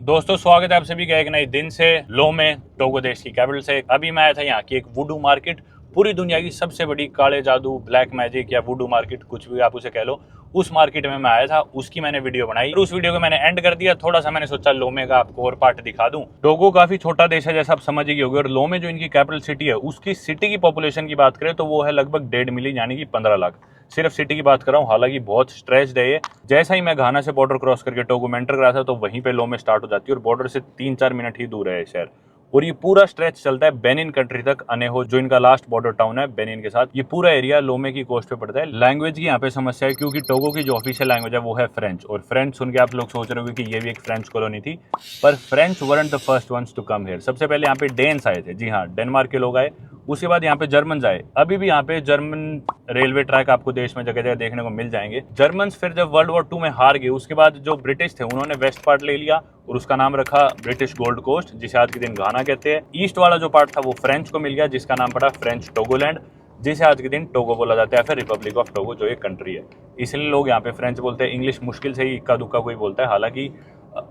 दोस्तों स्वागत है आप सभी का एक नए दिन से लो में, टोगो देश की कैपिटल से। अभी मैं आया था यहाँ की एक वुडू मार्केट, पूरी दुनिया की सबसे बड़ी काले जादू, ब्लैक मैजिक या वुडू मार्केट, कुछ भी आप उसे कह लो। उस मार्केट में मैं आया था, उसकी मैंने वीडियो बनाई और उस वीडियो को मैंने एंड कर दिया। थोड़ा सा मैंने सोचा लोमे का आपको और पार्ट दिखा दूं। टोगो काफी छोटा देश है जैसा आप समझ ही होगे, और लोमे जो इनकी कैपिटल सिटी है उसकी सिटी की पॉपुलेशन की बात करें तो वो है लगभग 1.5 मिलियन यानी कि 15 लाख। सिर्फ सिटी की बात कर रहा हूँ, हालांकि बहुत स्ट्रेच्ड है ये। जैसा ही मैं घाना से बॉर्डर क्रॉस करके टोगो में एंटर करा था तो वहीं पे लोमे स्टार्ट हो जाती है और बॉर्डर से 3-4 मिनट ही दूर है ये शहर। और ये पूरा स्ट्रेच चलता है बेनिन कंट्री तक, अनेहो जो इनका लास्ट बॉर्डर टाउन है बेनिन के साथ। ये पूरा एरिया लोमे की कोस्ट पे पड़ता है। लैंग्वेज की यहाँ पे समस्या है क्योंकि टोगो की जो ऑफिशियल लैंग्वेज है वो है फ्रेंच, और फ्रेंच सुन के आप लोग सोच रहे होंगे कि ये भी एक फ्रेंच कॉलोनी थी, पर French weren't the first ones to come here. सबसे पहले यहाँ पे डेन्स आए थे, जी हाँ, डेनमार्क के लोग आए। उसके बाद यहाँ पे जर्मन आए। अभी भी यहाँ पे जर्मन रेलवे ट्रैक आपको देश में जगह जगह देखने को मिल जाएंगे। जर्मन्स फिर जब वर्ल्ड वॉर 2 में हार गए उसके बाद जो ब्रिटिश थे उन्होंने वेस्ट पार्ट ले लिया और उसका नाम रखा ब्रिटिश गोल्ड कोस्ट, जिसे आज के दिन घाना कहते हैं। ईस्ट वाला जो पार्ट था वो फ्रेंच को मिल गया, जिसका नाम पड़ा फ्रेंच टोगोलैंड, जिसे आज के दिन टोगो बोला जाता है, फिर रिपब्लिक ऑफ टोगो जो एक कंट्री है। इसलिए लोग यहाँ पे फ्रेंच बोलते हैं। इंग्लिश मुश्किल से ही इक्का दुक्का कोई बोलता है, हालांकि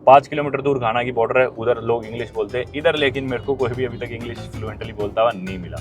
5 किलोमीटर दूर घाना की बॉर्डर है, उधर लोग इंग्लिश बोलते हैं। इधर लेकिन मेरे को कोई भी अभी तक इंग्लिश फ्लुएंटली बोलता हुआ नहीं मिला।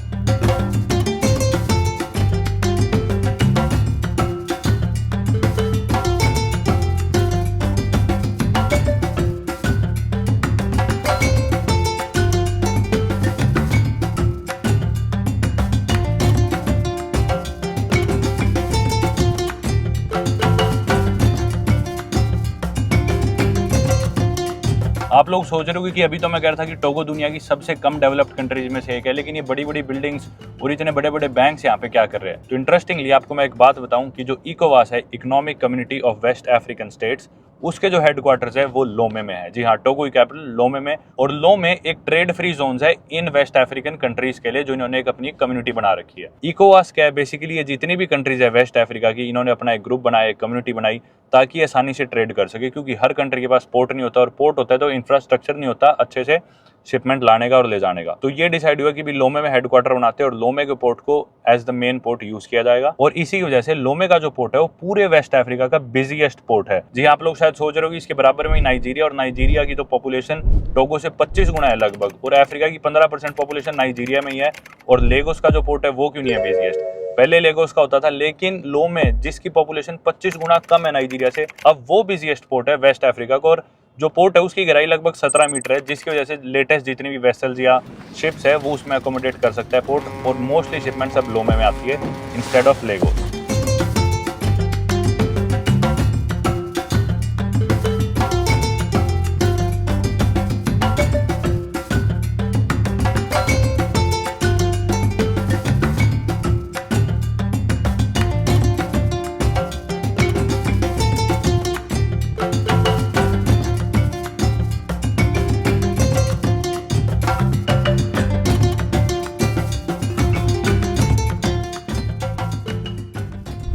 आप लोग सोच रहे होंगे कि अभी तो मैं कह रहा था कि टोगो दुनिया की सबसे कम डेवलप्ड कंट्रीज में से एक है, लेकिन ये बड़ी बड़ी बिल्डिंग्स और इतने बड़े बड़े बैंक्स यहाँ पे क्या कर रहे हैं। तो इंटरेस्टिंगली आपको मैं एक बात बताऊं कि जो इकोवास है, economic community of west African states, उसके जो हेडक्वार्टर्स है वो लोमे में है। जी हाँ, टोगो की कैपिटल लोमे में। और लोमे एक ट्रेड फ्री जोन है इन वेस्ट अफ्रीकन कंट्रीज के लिए, जो इन्होंने एक अपनी कम्युनिटी बना रखी है। इकोवास क्या है बेसिकली, ये जितनी भी कंट्रीज है वेस्ट अफ्रीका की, इन्होंने अपना एक ग्रुप बनाया, एक कम्युनिटी बनाई ताकि आसानी से ट्रेड कर सके, क्योंकि हर कंट्री के पास पोर्ट नहीं होता, और पोर्ट होता है तो इंफ्रास्ट्रक्चर नहीं होता अच्छे से शिपमेंट लाने का और ले जाने का। तो ये डिसाइड हुआ कि भी लोमे में हेडक्वार्टर बनाते हैं और लोमे के पोर्ट को as the main port use किया जाएगा। और इसी की वजह से लोमे का जो पोर्ट है वो पूरे वेस्ट अफ्रीका का बिजिएस्ट पोर्ट है। जी आप लोग शायद सोच रहे हो कि इसके बराबर में नाइजीरिया, और नाइजीरिया की तो पॉपुलेशन टोगो से 25 गुना है लगभग, और अफ्रीका की 15% पॉपुलेशन नाइजीरिया में ही है। और लेगोस का जो पोर्ट है वो क्यों नहीं है बिजिएस्ट? पहले लेगोस का होता था, लेकिन लोमे जिसकी पॉपुलेशन 25 गुना कम है नाइजीरिया से, अब वो बिजिएस्ट पोर्ट है वेस्ट अफ्रीका का। और जो पोर्ट है उसकी गहराई लगभग 17 मीटर है, जिसकी वजह से लेटेस्ट जितनी भी वेसल्स या शिप्स है वो उसमें अकोमोडेट कर सकता है पोर्ट। और मोस्टली शिपमेंट सब लोमे में आती है इंस्टेड ऑफ लेगोस।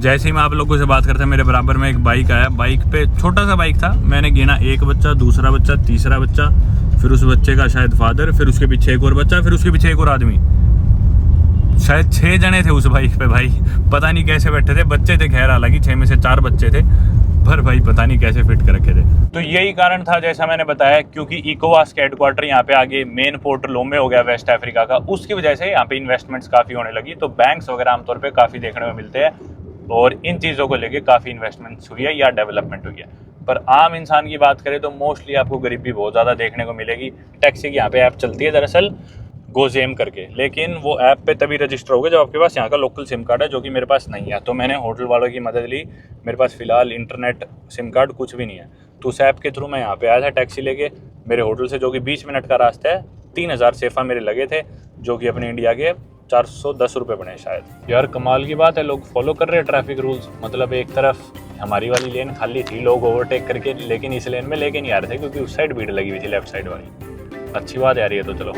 जैसे ही मैं आप लोगों से बात करता, मेरे बराबर में एक बाइक आया। बाइक पे छोटा सा बाइक था, मैंने गिना एक बच्चा, दूसरा बच्चा, तीसरा बच्चा, फिर उस बच्चे का शायद फादर, फिर उसके पीछे एक और बच्चा, फिर उसके पीछे एक और आदमी। शायद 6 जने थे उस बाइक पे भाई, पता नहीं कैसे बैठे थे। बच्चे थे खैर, हालांकि 6 में से 4 बच्चे थे, पर भाई पता नहीं कैसे फिट कर रखे थे। तो यही कारण था जैसा मैंने बताया, क्योंकि इकोवास का हेडक्वार्टर यहाँ पे आगे मेन पोर्ट लोमे हो गया वेस्ट अफ्रीका का, उसकी वजह से यहाँ पे इन्वेस्टमेंट्स काफी होने लगी। तो बैंक्स वगैरह आमतौर पर काफी देखने में मिलते हैं और इन चीज़ों को लेके काफ़ी इन्वेस्टमेंट्स हुई है या डेवलपमेंट हुई है। पर आम इंसान की बात करें तो मोस्टली आपको गरीबी बहुत ज़्यादा देखने को मिलेगी। टैक्सी की यहाँ पे ऐप चलती है दरअसल गोजेम करके, लेकिन वो ऐप पे तभी रजिस्टर होगा जब आपके पास यहाँ का लोकल सिम कार्ड है, जो कि मेरे पास नहीं है। तो मैंने होटल वालों की मदद ली, मेरे पास फ़िलहाल इंटरनेट सिम कार्ड कुछ भी नहीं है। तो उस ऐप के थ्रू मैं यहाँ पर आया था टैक्सी लेके। मेरे होटल से, जो कि 20 मिनट का रास्ता है, 3000 सेफ़ा मेरे लगे थे, जो कि अपने इंडिया के 410 रुपये बने शायद। यार कमाल की बात है, लोग फॉलो कर रहे हैं ट्रैफिक रूल्स। मतलब एक तरफ हमारी वाली लेन खाली थी, लोग ओवरटेक करके, लेकिन इस लेन में लेके नहीं आ रहे थे क्योंकि उस साइड भीड़ लगी हुई थी लेफ्ट साइड वाली। अच्छी बात है यार ये तो। चलो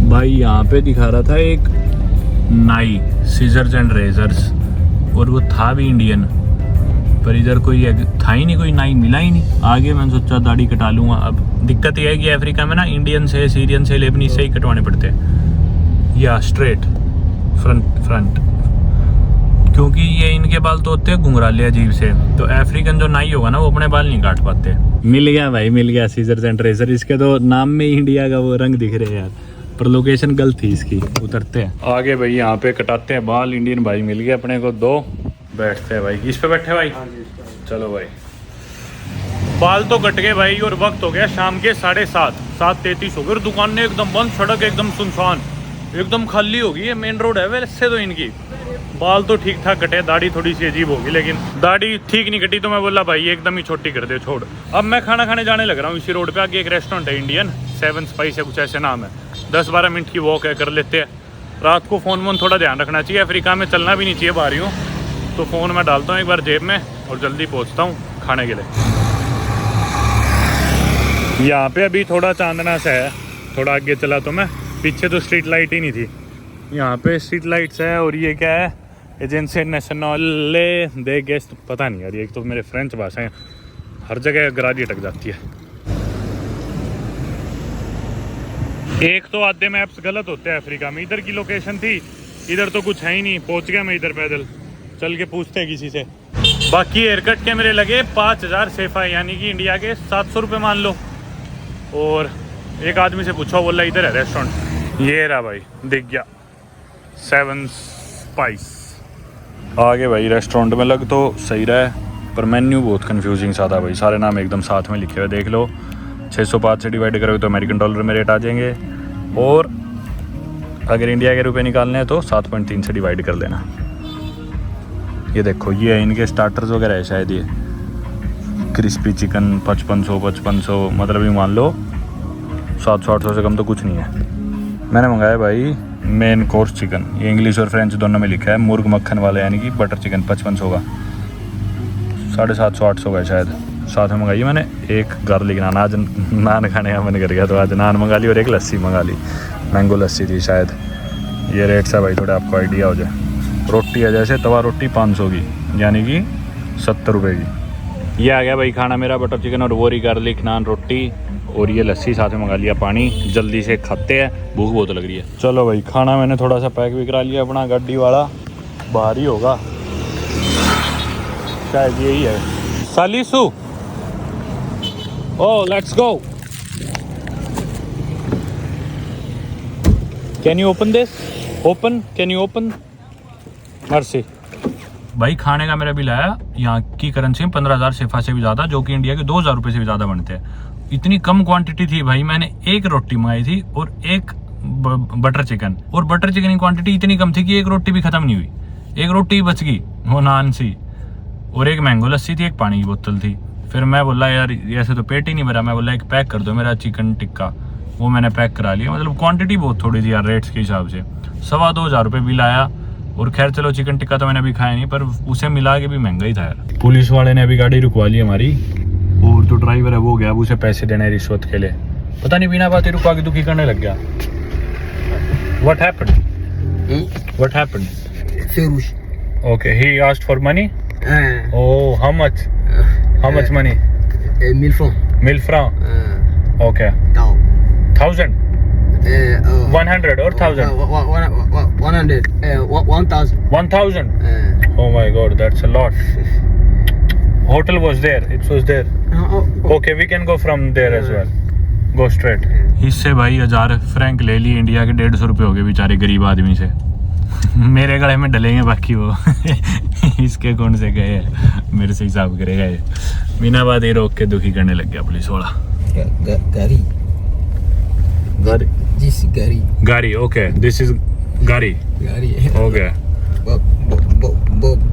भाई यहाँ पे दिखा रहा था एक नाई, सीजर्स एंड रेजर्स, और वो था भी इंडियन, पर इधर कोई था ही नहीं, कोई नाई मिला ही नहीं। आगे मैंने सोचा दाढ़ी कटा लूँगा। अब दिक्कत यह है कि अफ्रीका में ना इंडियन से, सीरियन से, लेबनीज से ही कटवाने पड़ते हैं, या स्ट्रेट फ्रंट। क्योंकि ये इनके बाल तो होते हैं घुंघराले अजीब से, तो अफ्रीकन जो नाई होगा ना वो अपने बाल नहीं काट पाते। मिल गया भाई, मिल गया सीजर्स एंड रेजर। इसके तो नाम में ही इंडिया का वो रंग दिख रहे हैं यार, पर लोकेशन गलत थी इसकी। उतरते हैं आगे भाई, यहाँ पे कटाते हैं बाल। इंडियन भाई मिल गए अपने को 2। बैठते हैं भाई, इस पे बैठे भाई। चलो भाई, बाल तो कट गए भाई और वक्त हो गया शाम के 7:30, 7:33 हो गए और दुकानें एकदम बंद, सड़क एकदम सुनसान, एकदम खाली होगी। ये मेन रोड है वैसे तो इनकी। बाल तो ठीक ठाक कटे, दाढ़ी थोड़ी सी अजीब होगी, लेकिन दाढ़ी ठीक नहीं कटी तो मैं बोला भाई एकदम ही छोटी कर दे, छोड़। अब मैं खाना खाने जाने लग रहा हूँ। इसी रोड पे आगे एक रेस्टोरेंट है इंडियन, 7 स्पाइस है कुछ ऐसे नाम है। 10-12 मिनट की वॉक है, कर लेते हैं। रात को फ़ोन वोन थोड़ा ध्यान रखना चाहिए, अफ्रीका में चलना भी नहीं चाहिए बाहर यूँ। तो फ़ोन मैं डालता हूँ एक बार जेब में और जल्दी पहुँचता हूँ खाने के लिए। यहाँ पे अभी थोड़ा चांदना सा है, थोड़ा आगे चला तो मैं, पीछे तो स्ट्रीट लाइट ही नहीं थी, यहाँ पे स्ट्रीट लाइट्स है। और ये क्या है, एजेंसी नेशनले दे गेस्ट, पता नहीं यार, ये एक तो मेरे फ्रेंच भाषा है, हर जगह गरारी अटक जाती है। एक तो आधे मैप्स गलत होते हैं अफ्रीका में। इधर की लोकेशन थी, इधर तो कुछ है ही नहीं, पहुंच गया मैं इधर पैदल। चल के पूछते हैं किसी से। बाकी हेयर कट के मेरे लगे 5000 सेफा, यानी कि इंडिया के 700 रुपये मान लो। और एक आदमी से पूछा, बोला इधर है रेस्टोरेंट। ये रहा भाई, दिख गया 7 स्पाइस। आगे भाई रेस्टोरेंट में लग तो सही रहा है, पर मेन्यू बहुत कंफ्यूजिंग सा था भाई। सारे नाम एकदम साथ में लिखे हुए, देख लो। 605 से डिवाइड करोगे तो अमेरिकन डॉलर में रेट आ जाएंगे, और अगर इंडिया के रुपए निकालने हैं तो 7.3 से डिवाइड कर लेना। ये देखो, ये है इनके स्टार्टर्स वगैरह है शायद। ये क्रिस्पी चिकन 5500, मतलब ये मान लो 700-800 से कम तो कुछ नहीं है। मैंने मंगाया भाई मेन कोर्स चिकन, ये इंग्लिश और फ्रेंच दोनों में लिखा है। मुर्ग मक्खन वाला यानी कि बटर चिकन 5500 का, 750-800 का शायद। साथ में मंगाई मैंने एक गार्लिक नान। आज नान खाने का मन कर गया तो आज नान मंगा ली और एक लस्सी मंगा ली, मैंगो लस्सी थी शायद। ये रेट्स है भाई, थोड़ा आपको आइडिया हो जाए। रोटी है जैसे तवा रोटी 500 की, यानी कि 70 रुपये की। ये आ गया भाई खाना मेरा, बटर चिकन और वोरी गार्लिक नान रोटी, और ये लस्सी साथ में मंगा लिया पानी। जल्दी से खाते हैं, भूख बहुत लग रही है। चलो भाई, खाना मैंने थोड़ा सा पैक भी करा लिया अपना, गाड़ी वाला बाहर ही होगा शायद, यही है सालिसू। Oh let's go. Can you open this? Open, can you open? Mercy. भाई खाने का मेरा बिल आया यहाँ की करेंसी में 15,000 सेफा से भी ज़्यादा, जो कि इंडिया के 2,000 रुपये से भी ज़्यादा बनते हैं। इतनी कम क्वांटिटी थी भाई, मैंने एक रोटी मंगाई थी और एक बटर चिकन, और बटर चिकन की क्वांटिटी इतनी कम थी कि एक रोटी भी ख़त्म नहीं हुई, एक रोटी ही बच गई, वो नान सी, और एक मैंगो लस्सी थी, एक पानी की बोतल थी। फिर मैं बोला यार ऐसे तो पेट ही नहीं भरा, मैं बोला एक पैक कर दो मेरा चिकन टिक्का, वो मैंने पैक करा लिया। मतलब क्वांटिटी बहुत थोड़ी थी यार रेट्स के हिसाब से। 2,2500 रुपये बिल आया। और खैर चलो, चिकन टिक्का तो मैंने अभी खाया नहीं, पर उसे मिला के भी महंगा ही था यार। पुलिस वाले ने अभी गाड़ी रुकवा ली हमारी, और जो ड्राइवर है वो गया, अब उसे पैसे देने रिश्वत के लिए। पता नहीं बिना बात ही रुकवा के दुखी करने लग गया। What happened? What happened? Ferush. Okay, he asked for money. Oh, how much? How much money? 1000 francs. 1000 francs. Okay. 1000. 100 or 1000? 100. 1000. 1000. Oh my God, that's a lot. Hotel was there. It was there. Okay, we can go from there as well. Go straight. इससे भाई 1000 Frank ले ली, India के 150 रुपये हो गए बेचारे गरीब आदमी से। मेरे गले में डलेंगे बाकी वो इसके कौन से गए, मेरे से हिसाब करेगा ये। बिना बात ही रोक के दुखी करने लग गया पुलिस वाला। गाड़ी गाड़ी This Gary. Gary, okay. This is Gary. Gary. Okay.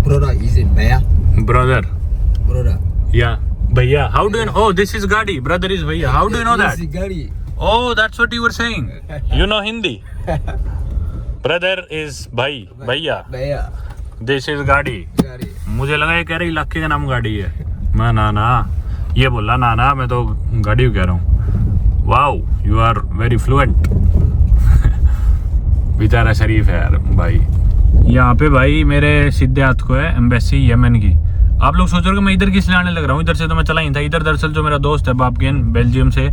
Brother is it Bhaiya? Brother. Brother. Yeah. Bhaiya. How do you know? Oh, this is Gadi. Brother is Bhaiya. How do you know that? This is Gary. Oh, that's what you were saying. You know Hindi. Brother is Bhai. Bhaiya. Bhaiya. This is Gadi. Gary. मुझे लगा ये कह रहे इलाके का नाम गाड़ी है। मैं ना ये बोला ना मैं तो गाड़ी कह रहा हूँ। Wow, you are very fluent. बेचारा शरीफ है यार भाई। यहाँ पे भाई मेरे सीधे हाथ को है एम्बेसी यमन की, आप लोग सोच रहे हो कि मैं इधर किस लिए आने लग रहा हूँ, इधर से तो मैं चला ही था। इधर दरअसल जो मेरा दोस्त है बाबकेन बेल्जियम से,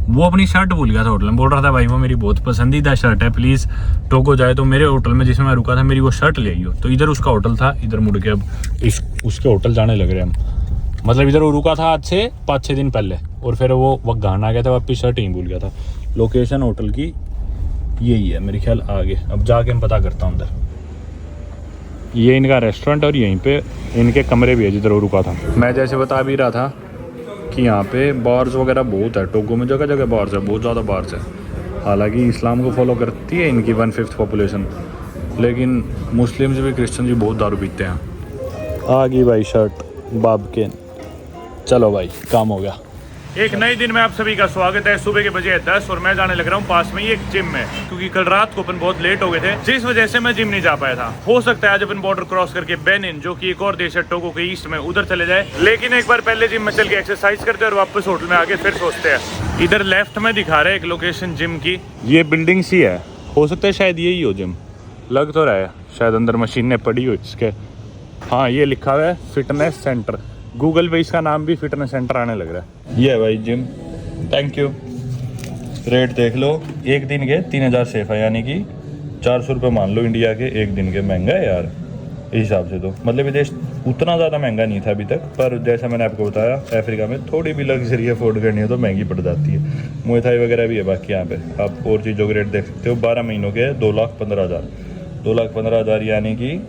वो अपनी शर्ट भूल गया था होटल में। बोल रहा था भाई वो मेरी बहुत पसंदीदा शर्ट है, प्लीज़ टोगो जाए तो मेरे होटल में जिसमें मैं रुका था मेरी वो शर्ट ले आइयो। तो इधर उसका होटल था, इधर मुड़ के अब उसके होटल जाने लग रहे हैं हम। मतलब इधर वो रुका था आज से 5-6 दिन पहले, और फिर वो वक्त गाना आ गया था, वापस शर्ट ही भूल गया था। लोकेशन होटल की यही है मेरे ख्याल आगे। अब जाके मैं पता करता हूँ अंदर। ये इनका रेस्टोरेंट और यहीं पे इनके कमरे भी है जिधर वो रुका था। मैं जैसे बता भी रहा था कि यहाँ पे बार्स वगैरह बहुत है, टोगो में जगह जगह बार्स है, बहुत ज़्यादा बार्स है। हालांकि इस्लाम को फॉलो करती है इनकी 1/5 पॉपुलेशन, लेकिन मुस्लिम्स भी क्रिश्चियन भी बहुत दारू पीते हैं। आ गई भाई शर्ट बाबकेन। चलो भाई काम हो गया। एक नए दिन में आप सभी का स्वागत है। सुबह के बजे 10 और मैं जाने लग रहा हूँ पास में ही एक जिम में, क्योंकि कल रात को अपन बहुत लेट हो गए थे, जिस वजह से मैं जिम नहीं जा पाया था। हो सकता है आज अपन बॉर्डर क्रॉस करके बेनिन, जो कि एक और देश है टोगो के ईस्ट में, उधर चले जाए। लेकिन एक बार पहले जिम में चल के एक्सरसाइज करते हैं और वापस होटल में आके फिर सोचते हैं। इधर लेफ्ट में दिखा रहे एक लोकेशन जिम की, ये बिल्डिंग सी है, हो सकता है शायद यही हो जिम, लग तो रहा है। शायद अंदर मशीनें पड़ी हो इसके। हाँ ये लिखा हुआ है फिटनेस सेंटर, गूगल पे इसका नाम भी फिटनेस सेंटर आने लग रहा है। ये है भाई जिम, थैंक यू। रेट देख लो, एक दिन के 3000 सेफ है, यानी कि 400 रुपये मान लो इंडिया के एक दिन के। महंगा है यार इस हिसाब से तो, मतलब ये देश उतना ज़्यादा महंगा नहीं था अभी तक, पर जैसा मैंने आपको बताया अफ्रीका में थोड़ी भी लग्जरी अफोर्ड करनी है तो महंगी पड़ जाती है। मुए थाई वगैरह भी है बाकी यहाँ पे। आप और चीज़ों के रेट देख सकते हो। 12 महीनों के 2,15,000, 2,15,000 यानी कि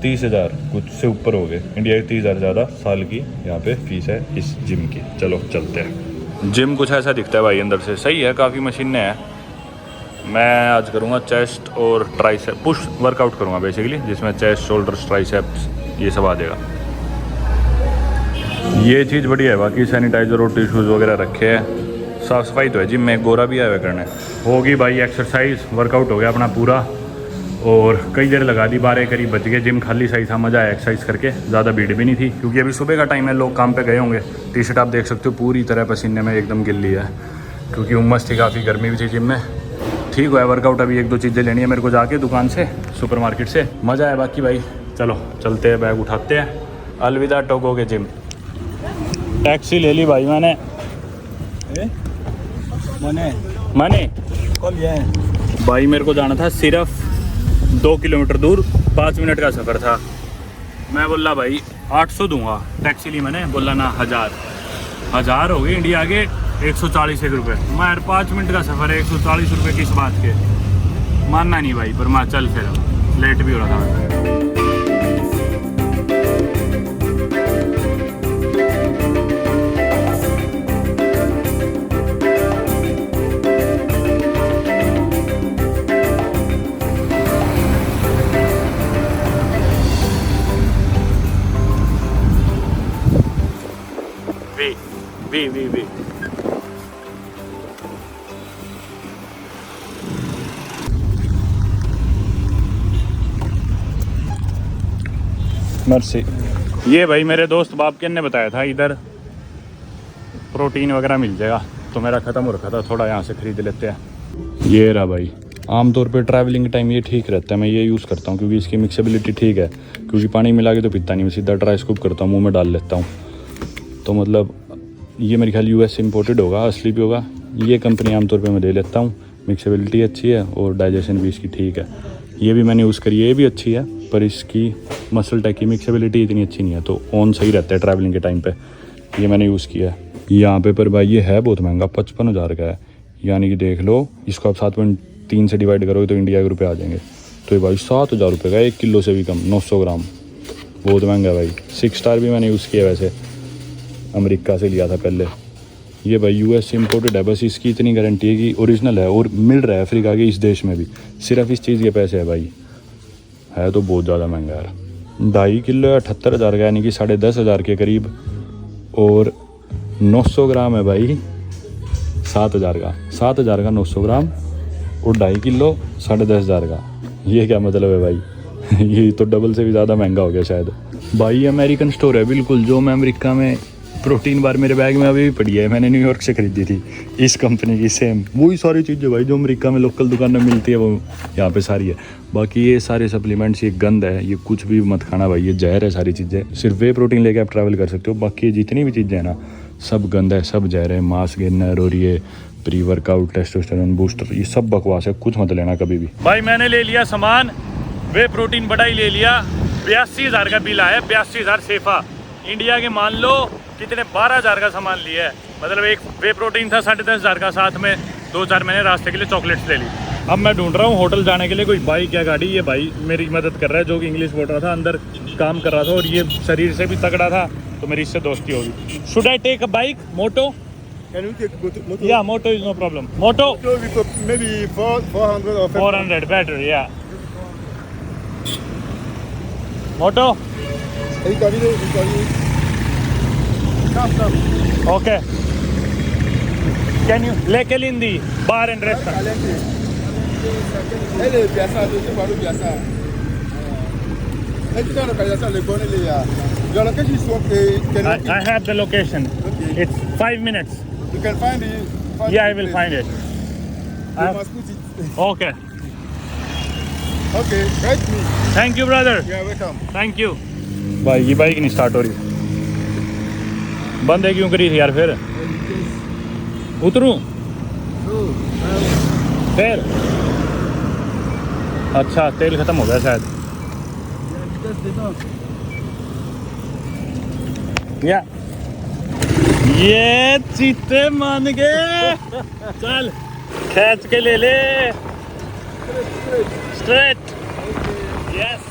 30,000 कुछ से ऊपर हो गए। इंडिया की 30,000 ज़्यादा साल की यहाँ पे फीस है इस जिम की। चलो चलते हैं। जिम कुछ ऐसा दिखता है भाई अंदर से, सही है, काफ़ी मशीनें हैं। मैं आज करूँगा चेस्ट और ट्राइसेप पुश वर्कआउट करूँगा बेसिकली, जिसमें चेस्ट शोल्डर्स ट्राइसेप्स ये सब आ जाएगा। ये चीज़ बढ़िया है। बाकी सैनिटाइजर और टिश्यूज़ वगैरह रखे हैं, साफ़ सफाई तो है। जिम में एक गोरा भी आया करने होगी भाई। एक्सरसाइज वर्कआउट हो गया अपना पूरा, और कई देर लगा दी, 12 करीब बच गए। जिम खाली सही था, मज़ा आया एक्सरसाइज करके, ज़्यादा भीड़ भी नहीं थी क्योंकि अभी सुबह का टाइम है, लोग काम पे गए होंगे। टी शर्ट आप देख सकते हो पूरी तरह पसीने में एकदम गिल्ली है, क्योंकि उमस थी, काफ़ी गर्मी भी थी जिम में। ठीक हुआ है वर्कआउट। अभी 1-2 चीज़ें लेनी है मेरे को जाके दुकान से, सुपरमार्केट से। मज़ा आया बाकी भाई। चलो चलते हैं, बैग उठाते हैं। अलविदा टोगो के जिम। टैक्सी ले ली भाई मैंने। मने भाई मेरे को जाना था सिर्फ 2 किलोमीटर दूर, 5 मिनट का सफ़र था। मैं बोला भाई 800 दूंगा, टैक्सी ली मैंने, बोला ना 1000 हो गए इंडिया के 140 रुपये। मैं यार 5 मिनट का सफ़र है, 140 रुपये किस बात के, मानना नहीं भाई। पर मैं चल, फिर लेट भी हो रहा था। वी मर्सी। ये भाई मेरे दोस्त बाबकेन ने बताया था इधर प्रोटीन वगैरह मिल जाएगा, तो मेरा ख़त्म हो रखा था, थोड़ा यहाँ से ख़रीद लेते हैं। ये रहा भाई। आमतौर पे ट्रैवलिंग टाइम ये ठीक रहता है, मैं ये यूज़ करता हूँ क्योंकि इसकी मिक्सेबिलिटी ठीक है। क्योंकि पानी मिला के तो पीता नहीं, मैं सीधा ड्राई स्कूप करता हूँ, मुँह में डाल लेता हूँ। तो मतलब ये मेरे ख्याल US से इम्पोर्टेड होगा, असली भी होगा। ये कंपनी आमतौर पे मैं ले लेता हूँ, मिक्सेबिलिटी अच्छी है और डाइजेशन भी इसकी ठीक है। ये भी मैंने यूज़ करी है, ये भी अच्छी है, पर इसकी मसल टेक की मिक्सेबिलिटी इतनी अच्छी नहीं है, तो ऑन सही रहता है ट्रैवलिंग के टाइम पे। ये मैंने यूज़ किया है यहाँ पे। पर भाई ये है बहुत महंगा, 55,000 का है, यानी कि देख लो इसको आप 7.3 से डिवाइड करोगे तो इंडिया के रुपये आ जाएंगे। तो ये भाई 7,000 रुपये का, 1 किलो से भी कम, 900 ग्राम, बहुत महंगा है भाई। 6 स्टार भी मैंने यूज़ किया, वैसे अमेरिका से लिया था पहले। ये भाई US से इम्पोर्टेड है, बस इसकी इतनी गारंटी है कि ओरिजिनल है और मिल रहा है अफ्रीका के इस देश में भी। सिर्फ इस चीज़ के पैसे है भाई, है तो बहुत ज़्यादा महंगा यार। 2.5 किलो 78,000 का, यानी कि 10,500 के करीब, और 900 ग्राम है भाई 7,000 का। 7,000 का 900 ग्राम और 2.5 किलो 10,500 का। ये क्या मतलब है भाई? ये तो डबल से भी ज़्यादा महंगा हो गया शायद। भाई अमेरिकन स्टोर है बिल्कुल, जो मैं अमेरिका में प्रोटीन बार मेरे बैग में अभी भी पड़ी है, मैंने न्यूयॉर्क से खरीदी थी इस कंपनी की, सेम वही सारी चीज़ें भाई जो अमेरिका में लोकल दुकान में मिलती है वो यहाँ पे सारी है। बाकी ये सारे सप्लीमेंट्स, ये गंद है, ये कुछ भी मत खाना भाई, ये जहर है सारी चीज़ें। सिर्फ वे प्रोटीन लेके आप ट्रैवल कर सकते हो, बाकी जितनी भी चीज़ें हैं ना सब गंद है, सब जहर है। मास गेनर और ये प्री वर्कआउट टेस्टोस्टेरोन बूस्टर, ये सब बकवास है, कुछ मत लेना कभी भी। भाई मैंने ले लिया सामान, वे प्रोटीन बड़ा ही ले लिया। 82,000 का बिल आया, 82,000 सेफा। इंडिया के मान लो कितने 12,000 का सामान लिया है। मतलब एक वे प्रोटीन था 10,500 का, साथ में 2-4 मैंने रास्ते के लिए चॉकलेट्स ले ली। अब मैं ढूंढ रहा हूँ होटल जाने के लिए कोई बाइक या गाड़ी। ये भाई मेरी मदद कर रहा है, जो कि इंग्लिश बोल रहा था, अंदर काम कर रहा था और ये शरीर से भी तगड़ा था, तो मेरी इससे दोस्ती होगी। Should I take a bike moto? Can you take motor? Yeah, moto is no problem. Moto? So we could maybe 400 or 500. 400 better, yeah. Moto? Come. Okay. Can you Lake Lindi bar and restaurant? Ele biasa tu baru biasa. Nanti kalau biasa lekone le ya. Your location is okay. I have the location. Okay. It's 5 minutes. You can find it. Yeah, I will find it. You must put it. Okay. Okay, write me. Thank you, brother. You are welcome. Thank you. भाई ये bike नहीं start हो रही, बंद है क्यों करी थी यार? फिर उतरूं फिर? अच्छा तेल खत्म हो गया शायद। या ये चीते मान गए। चल खींच के ले ले, स्ट्रेट। यस।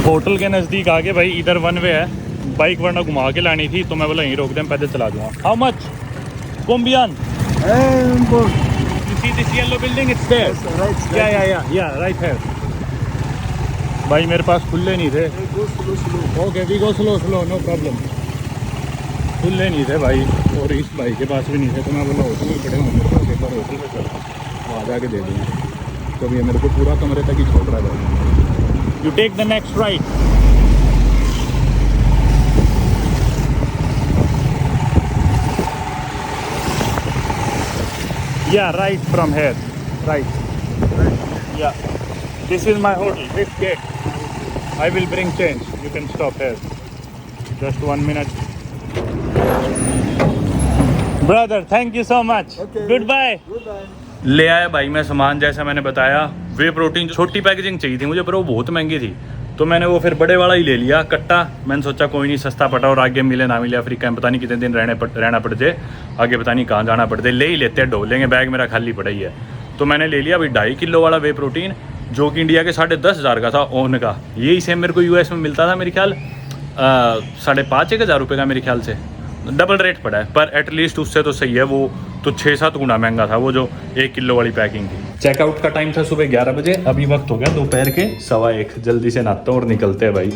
होटल के नज़दीक आके भाई, इधर वन वे है, बाइक वरना घुमा के लानी थी, तो मैं बोला यहीं रोक दें, पैदल चला दूँगा। हाउ मच कुम्बियान? You see this yellow building? It's there. Yeah, right here. भाई मेरे पास खुले नहीं थे। Okay, we go slow, no problem. खुले नहीं थे भाई, और इस भाई के पास भी नहीं थे, तो मैं बोला होटल में पड़े होंगे तो एक बार होटल में चल, वहाँ जाके दे देंगे। तो ये मेरे को पूरा कमरे तक ही छोड़ रहा है। You take the next right. Yeah, right from here. Right. Yeah. This is my hotel. This gate. I will bring change. You can stop here. Just 1 minute. Brother, thank you so much. Okay. Goodbye. Goodbye. ले आया भाई मैं सामान, जैसा मैंने बताया। वे protein छोटी packaging चाहिए थी मुझे, पर वो बहुत महंगी थी, तो मैंने वो फिर बड़े वाला ही ले लिया कट्टा। मैंने सोचा कोई नहीं, सस्ता पटा, और आगे मिले ना मिले, अफ्रीका में पता नहीं कितने दिन रहना पड़ जाए, आगे पता नहीं कहाँ जाना पड़ जाए, ले ही लेते हैं, ढो लेंगे, बैग मेरा खाली पड़ा ही है। तो मैंने ले लिया भाई 2.5 किलो वाला वे प्रोटीन, जो कि इंडिया के 10,500 का था ओन का। यही सेम मेरे को US में मिलता था, मेरे ख्याल 5,500 रुपये का मेरे ख्याल से। डबल रेट पड़ा है, पर एटलीस्ट उससे तो सही है। वो तो 6-7 गुना महंगा था वो जो 1 किलो वाली पैकिंग थी। चेकआउट का टाइम था सुबह 11 बजे, अभी वक्त हो गया दोपहर के 1:15। जल्दी से नहाता हूँ और निकलते हैं भाई।